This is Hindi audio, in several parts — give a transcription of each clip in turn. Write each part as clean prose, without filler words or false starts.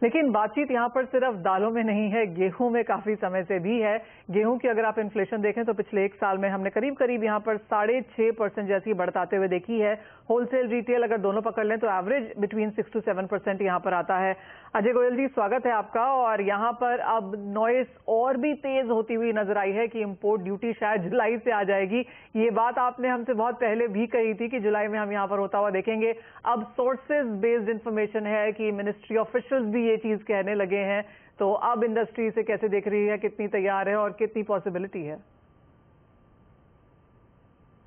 लेकिन बातचीत यहाँ पर सिर्फ दालों में नहीं है, गेहूं में काफी समय से भी है। गेहूं की अगर आप इन्फ्लेशन देखें तो पिछले एक साल में हमने करीब करीब यहाँ पर 6.5% जैसी बढ़त आते हुए देखी है। होलसेल रिटेल अगर दोनों पकड़ लें तो एवरेज बिटवीन 6 to 7% यहाँ पर आता है। अजय गोयल जी, स्वागत है आपका। और यहाँ पर अब नॉइस और भी तेज होती हुई नजर आई है कि इंपोर्ट ड्यूटी शायद जुलाई से आ जाएगी। ये बात आपने हमसे बहुत पहले भी कही थी कि जुलाई में हम यहाँ पर होता हुआ देखेंगे। अब सोर्सेज बेस्ड इंफॉर्मेशन है कि मिनिस्ट्री ऑफिशियल्स भी ये चीज कहने लगे हैं। तो अब इंडस्ट्री से कैसे देख रही है, कितनी तैयार है और कितनी पॉसिबिलिटी है?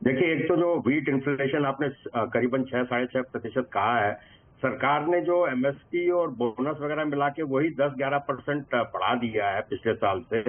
देखिए, एक तो जो व्हीट इन्फ्लेशन आपने करीबन 6-6.5% कहा है, सरकार ने जो एमएसपी और बोनस वगैरह मिला के वही 10-11% बढ़ा दिया है पिछले साल से।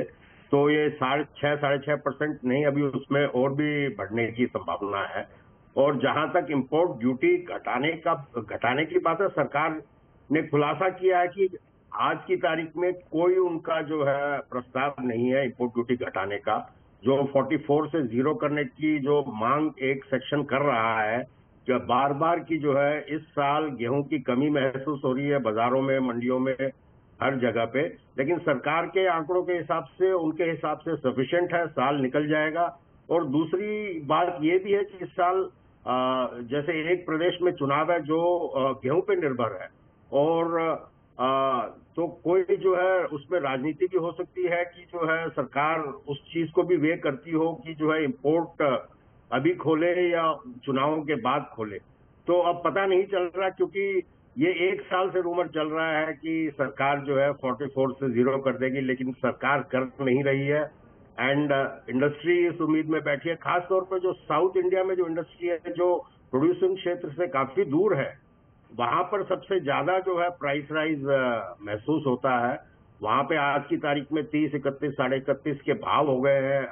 तो ये 6.5% नहीं, अभी उसमें और भी बढ़ने की संभावना है। और जहां तक इंपोर्ट ड्यूटी घटाने की बात है, सरकार ने खुलासा किया है कि आज की तारीख में कोई उनका जो है प्रस्ताव नहीं है इंपोर्ट ड्यूटी घटाने का। जो 44 से 0 करने की जो मांग एक सेक्शन कर रहा है, जो बार बार की जो है इस साल गेहूं की कमी महसूस हो रही है बाजारों में, मंडियों में, हर जगह पे। लेकिन सरकार के आंकड़ों के हिसाब से, उनके हिसाब से सफिशिएंट है, साल निकल जाएगा। और दूसरी बात ये भी है कि इस साल जैसे एक प्रदेश में चुनाव है जो गेहूं पे निर्भर है, और तो कोई जो है उसमें राजनीति भी हो सकती है कि जो है सरकार उस चीज को भी वे करती हो कि जो है इंपोर्ट अभी खोले या चुनावों के बाद खोले। तो अब पता नहीं चल रहा, क्योंकि ये एक साल से रूमर चल रहा है कि सरकार जो है 44 से 0 कर देगी, लेकिन सरकार कर नहीं रही है। एंड इंडस्ट्री इस उम्मीद में बैठी है, खासतौर पर जो साउथ इंडिया में जो इंडस्ट्री है, जो प्रोड्यूसिंग क्षेत्र से काफी दूर है, वहां पर सबसे ज्यादा जो है प्राइस राइज महसूस होता है। वहां पे आज की तारीख में 30, 31, 31.5 के भाव हो गए हैं,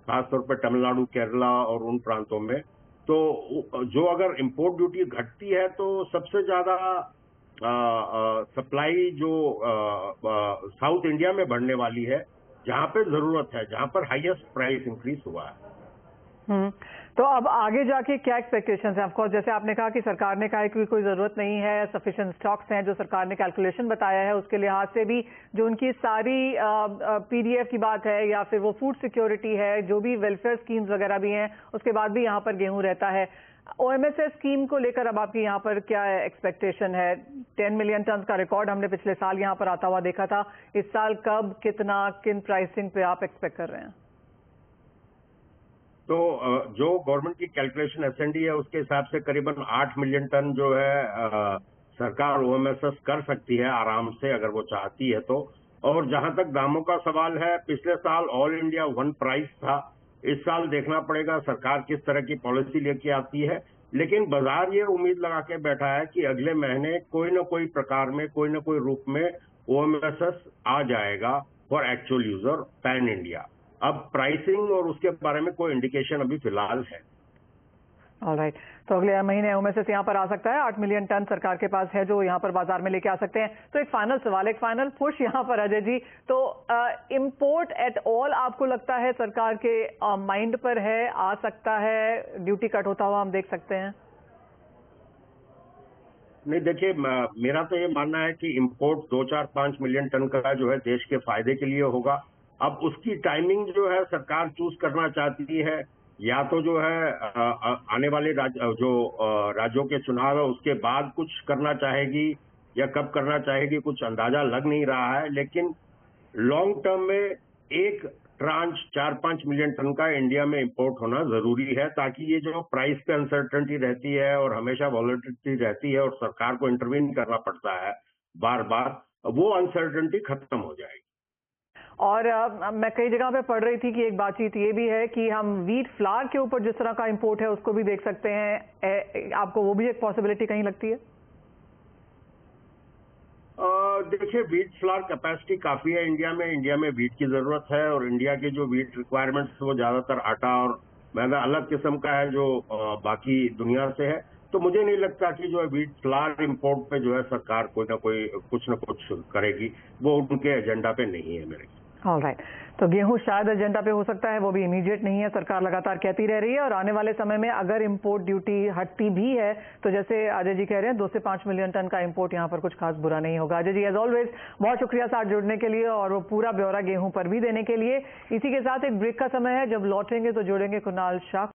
खासतौर पर तमिलनाडु, केरला और उन प्रांतों में। तो जो अगर इंपोर्ट ड्यूटी घटती है तो सबसे ज्यादा सप्लाई जो साउथ इंडिया में बढ़ने वाली है, जहां पे जरूरत है, जहां पर हाईएस्ट प्राइस इंक्रीज हुआ है। तो अब आगे जाके क्या एक्सपेक्टेशंस हैं? ऑफकोर्स जैसे आपने कहा कि सरकार ने कहा कि कोई जरूरत नहीं है, सफिशिएंट स्टॉक्स हैं, जो सरकार ने कैलकुलेशन बताया है उसके लिहाज से भी, जो उनकी सारी पीडीएफ की बात है या फिर वो फूड सिक्योरिटी है, जो भी वेलफेयर स्कीम्स वगैरह भी हैं, उसके बाद भी यहाँ पर गेहूं रहता है। ओएमएसएस स्कीम को लेकर अब आपकी यहाँ पर क्या एक्सपेक्टेशन है? 10 मिलियन टन का रिकॉर्ड हमने पिछले साल यहाँ पर आता हुआ देखा था। इस साल कब, कितना, किन प्राइसिंग पे आप एक्सपेक्ट कर रहे हैं? तो जो गवर्नमेंट की कैलकुलेशन एसएनडी है, उसके हिसाब से करीबन 8 मिलियन टन जो है सरकार ओएमएसएस कर सकती है आराम से, अगर वो चाहती है तो। और जहां तक दामों का सवाल है, पिछले साल ऑल इंडिया वन प्राइस था। इस साल देखना पड़ेगा सरकार किस तरह की पॉलिसी लेके आती है। लेकिन बाजार ये उम्मीद लगा के बैठा है कि अगले महीने कोई न कोई प्रकार में, कोई न कोई रूप में ओएमएसएस आ जाएगा for actual user pan India. अब प्राइसिंग और उसके बारे में कोई इंडिकेशन अभी फिलहाल है। ऑलराइट, तो अगले महीने ओएमएसएस यहाँ पर आ सकता है। 8 मिलियन टन सरकार के पास है जो यहाँ पर बाजार में लेके आ सकते हैं। तो एक फाइनल सवाल, एक फाइनल पुश यहाँ पर अजय जी, तो इंपोर्ट एट ऑल आपको लगता है सरकार के माइंड पर है, आ सकता है, ड्यूटी कट होता हुआ हम देख सकते हैं? नहीं, देखिए, मेरा तो ये मानना है कि इंपोर्ट 2, 4, 5 मिलियन टन का जो है देश के फायदे के लिए होगा। अब उसकी टाइमिंग जो है सरकार चूज करना चाहती है, या तो जो है आने वाले राज्यों के चुनाव है उसके बाद कुछ करना चाहेगी, या कब करना चाहेगी कुछ अंदाजा लग नहीं रहा है। लेकिन लॉन्ग टर्म में एक ट्रांच 4-5 मिलियन टन का इंडिया में इंपोर्ट होना जरूरी है, ताकि ये जो प्राइस पे अनसर्टेनिटी रहती है और हमेशा वॉलेटिलिटी रहती है और सरकार को इंटरवीन करना पड़ता है बार बार, वो अनसर्टेनिटी खत्म हो जाएगी। और मैं कई जगह पे पढ़ रही थी कि एक बातचीत ये भी है कि हम व्हीट फ्लावर के ऊपर जिस तरह का इंपोर्ट है उसको भी देख सकते हैं। आपको वो भी एक पॉसिबिलिटी कहीं लगती है? देखिए, व्हीट फ्लावर कैपेसिटी काफी है इंडिया में। इंडिया में व्हीट की जरूरत है, और इंडिया की जो व्हीट रिक्वायरमेंट्स वो ज्यादातर आटा और मैदा अलग किस्म का है जो बाकी दुनिया से है। तो मुझे नहीं लगता कि जो है व्हीट फ्लावर इंपोर्ट पे जो है सरकार कोई ना कोई कुछ न कुछ करेगी। वो उनके एजेंडा पे नहीं है मेरे। ऑलराइट, तो गेहूं शायद एजेंडा पे हो सकता है, वो भी इमीडिएट नहीं है। सरकार लगातार कहती रह रही है और आने वाले समय में अगर इंपोर्ट ड्यूटी हटती भी है तो जैसे अजय जी कह रहे हैं 2 से 5 मिलियन टन का इंपोर्ट यहां पर कुछ खास बुरा नहीं होगा। अजय जी एज ऑलवेज बहुत शुक्रिया साथ जुड़ने के लिए और वो पूरा ब्यौरा गेहूं पर भी देने के लिए। इसी के साथ एक ब्रेक का समय है, जब लौटेंगे तो जोड़ेंगे कुणाल शाह।